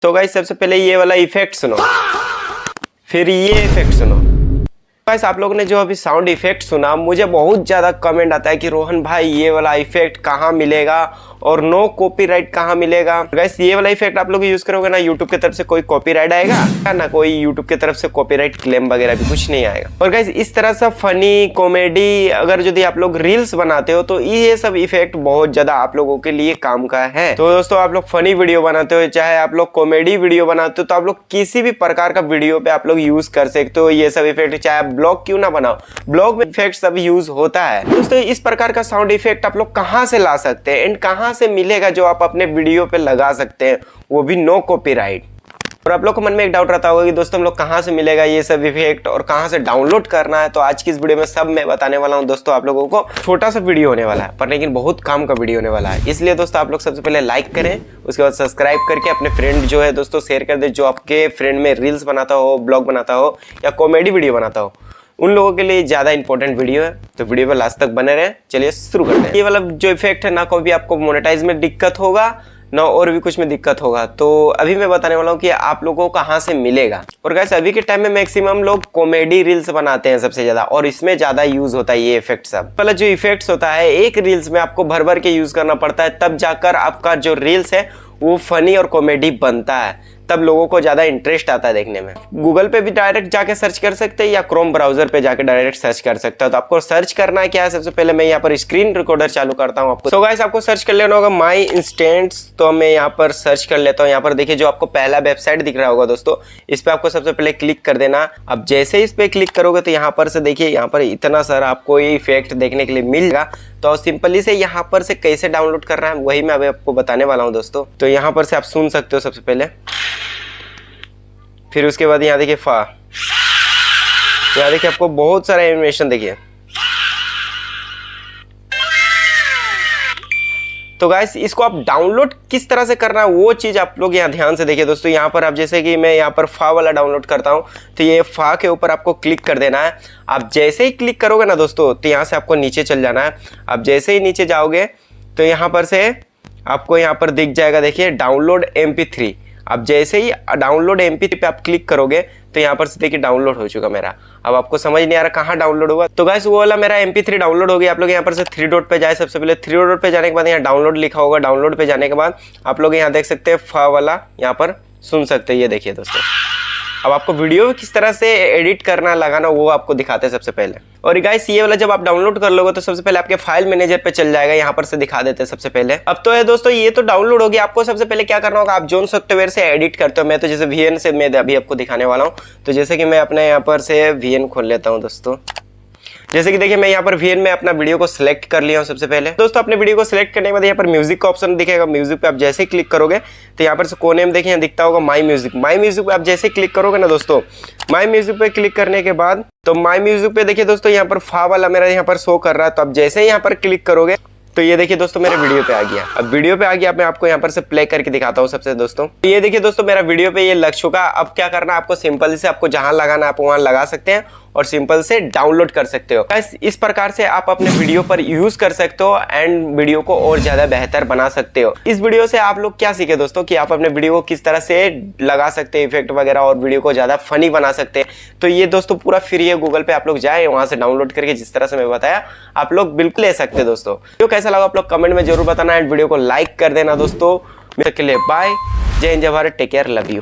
तो गाइस सबसे पहले ये वाला इफेक्ट सुनो, फिर ये इफेक्ट सुनो। गाइस आप लोगों ने जो अभी साउंड इफेक्ट सुना, मुझे बहुत ज़्यादा कमेंट आता है कि रोहन भाई ये वाला इफेक्ट कहाँ मिलेगा और नो कॉपीराइट कहाँ मिलेगा। गाइस ये वाला इफेक्ट आप लोग यूज करोगे ना, यूट्यूब की तरफ से कोई कॉपीराइट आएगा ना, कोई यूट्यूब की तरफ से कॉपीराइट क्लेम वगैरह भी कुछ नहीं आएगा। और गाइस इस तरह से फनी कॉमेडी अगर यदि आप लोग रील्स बनाते हो तो ये सब इफेक्ट बहुत ज्यादा आप लोगों के लिए काम का है। तो दोस्तों आप लोग फनी वीडियो बनाते हो, चाहे आप लोग कॉमेडी वीडियो बनाते हो, तो आप लोग किसी भी प्रकार का वीडियो पे आप लोग यूज कर सकते हो ये सब इफेक्ट। चाहे आप ब्लॉग क्यों ना बनाओ, ब्लॉग में इफेक्ट सब यूज होता है। दोस्तों इस प्रकार का साउंड इफेक्ट आप लोग कहाँ से ला सकते हैं एंड कहाँ से मिलेगा जो आप अपने वीडियो पे लगा सकते हैं, वो भी नो कॉपीराइट। और आप लोग को मन में एक डाउट रहता होगा कि दोस्तों हम लोग कहाँ से मिलेगा ये सब इफेक्ट और कहाँ से डाउनलोड करना है। तो आज की इस वीडियो में सब मैं बताने वाला हूँ दोस्तों। आप लोगों को छोटा सा वीडियो होने वाला है पर लेकिन बहुत काम का वीडियो होने वाला है, इसलिए दोस्तों आप लोग सबसे पहले लाइक करें, उसके बाद सब्सक्राइब करके अपने फ्रेंड जो है दोस्तों शेयर कर दे, जो आपके फ्रेंड में रील्स बनाता हो, ब्लॉग बनाता हो या कॉमेडी वीडियो बनाता हो, उन लोगों के लिए ज़्यादा इंपॉर्टेंट वीडियो है। तो वीडियो पर लास्ट तक बने रहें। चलिए शुरू करते हैं। ये वाला जो इफेक्ट है ना, कभी आपको मोनेटाइज में दिक्कत होगा ना और भी कुछ में दिक्कत होगा। तो अभी मैं बताने वाला हूँ कि आप लोगों को कहाँ से मिलेगा। और गाइस अभी के टाइम में मैक्सिमम लोग कॉमेडी रील्स बनाते हैं सबसे ज़्यादा, और इसमें ज़्यादा यूज होता है ये इफेक्ट सब। पहले जो इफेक्ट्स होता है एक रील्स में आपको भर भर के यूज करना पड़ता है, तब जाकर आपका जो रील्स है वो फनी और कॉमेडी बनता है, तब लोगों को ज़्यादा इंटरेस्ट आता है देखने में। गूगल पे भी डायरेक्ट जाके सर्च कर सकते हैं या क्रोम ब्राउजर पे जाके डायरेक्ट सर्च कर सकते हो। तो आपको सर्च करना है क्या है, सबसे पहले मैं यहाँ पर स्क्रीन रिकॉर्डर चालू करता हूँ आपको। तो गाइस आपको सर्च कर लेना होगा माई इंस्टेंट्स। तो मैं यहाँ पर सर्च कर लेता हूँ। यहाँ पर देखिए जो आपको पहला वेबसाइट दिख रहा होगा दोस्तों, इस पर आपको सबसे पहले क्लिक कर देना। अब जैसे इस पर क्लिक करोगे तो यहाँ पर से देखिए यहाँ पर इतना सारा आपको ये इफेक्ट देखने के लिए मिलेगा। तो सिंपली से यहाँ पर से कैसे डाउनलोड करना है वही मैं अभी आपको बताने वाला हूँ दोस्तों। तो यहाँ पर से आप सुन सकते हो सबसे पहले, फिर उसके बाद यहाँ देखिए यहाँ देखिए आपको बहुत सारा एनिमेशन देखिए। तो गाइस इसको आप डाउनलोड किस तरह से करना है वो चीज़ आप लोग यहाँ ध्यान से देखिए दोस्तों। यहाँ पर आप जैसे कि मैं यहाँ पर फा वाला डाउनलोड करता हूँ, तो ये फा के ऊपर आपको क्लिक कर देना है। आप जैसे ही क्लिक करोगे ना दोस्तों, तो यहाँ से आपको नीचे चल जाना है। आप जैसे ही नीचे जाओगे तो यहाँ पर से आपको यहाँ पर दिख जाएगा देखिए डाउनलोड MP3। अब जैसे ही डाउनलोड MP3 पे आप क्लिक करोगे तो यहाँ पर से देखिए डाउनलोड हो चुका मेरा। अब आपको समझ नहीं आ रहा कहाँ डाउनलोड होगा, तो गाइस वो वाला मेरा MP3 डाउनलोड हो गया। आप लोग यहाँ पर से 3 डॉट पे जाए, सबसे पहले 3 डॉट पे जाने के बाद यहाँ डाउनलोड लिखा होगा। डाउनलोड पे जाने के बाद आप लोग यहाँ देख सकते हैं फा वाला यहाँ पर सुन सकते हैं। ये देखिए दोस्तों, अब आपको वीडियो किस तरह से एडिट करना लगाना वो आपको दिखाते हैं सबसे पहले। और गाइस ये वाला जब आप डाउनलोड कर लोगे तो सबसे पहले आपके फाइल मैनेजर पे चल जाएगा, यहाँ पर से दिखा देते हैं सबसे पहले। अब तो है दोस्तों ये तो डाउनलोड हो गया। आपको सबसे पहले क्या करना होगा, आप जोन सॉफ्टवेयर से एडिट करते हो। मैं तो जैसे VN से मैं अभी आपको दिखाने वाला हूँ। तो जैसे कि मैं अपने यहाँ पर से VN खोल लेता हूँ दोस्तों। जैसे कि देखिए मैं यहाँ पर VN में अपना वीडियो को सिलेक्ट कर लिया हूँ। सबसे पहले दोस्तों अपने वीडियो को सिलेक्ट करने के बाद यहाँ पर म्यूजिक का ऑप्शन दिखेगा। म्यूजिक पे आप जैसे ही क्लिक करोगे तो यहाँ पर से कोने में देखिए यहाँ दिखता होगा माई म्यूजिक। माई म्यूजिक पे आप जैसे क्लिक करोगे ना दोस्तों, माई म्यूजिक पे क्लिक करने के बाद तो माई म्यूजिक पे देखिए दोस्तों यहाँ पर फा वाला मेरा यहाँ पर शो कर रहा है। तो आप जैसे ही यहाँ पर क्लिक करोगे तो ये देखिए दोस्तों मेरे वीडियो पे आ गया। अब वीडियो पे आ गया, मैं आपको यहाँ पर से प्ले करके दिखाता हूँ सबसे दोस्तों। ये देखिए दोस्तों मेरा वीडियो पे ये लग चुका। अब क्या करना है आपको, सिंपल से आपको जहां लगाना आप वहां लगा सकते हैं और सिंपल से डाउनलोड कर सकते हो। इस प्रकार से आप अपने वीडियो पर यूज कर सकते हो एंड वीडियो को और ज्यादा बेहतर बना सकते हो। इस वीडियो से आप लोग क्या सीखे दोस्तों कि आप अपने वीडियो को किस तरह से लगा सकते हैं इफेक्ट वगैरह और वीडियो को ज्यादा फनी बना सकते हैं। तो ये दोस्तों पूरा फ्री है, गूगल पे आप लोग जाए वहां से डाउनलोड करके जिस तरह से मैं बताया आप लोग बिल्कुल ले सकते हैं दोस्तों। वीडियो कैसा लगा आप लोग कमेंट में जरूर बताना एंड वीडियो को लाइक कर देना दोस्तों। मेरे के लिए बाय, जय हिंद, जय Bharat, take care, love you.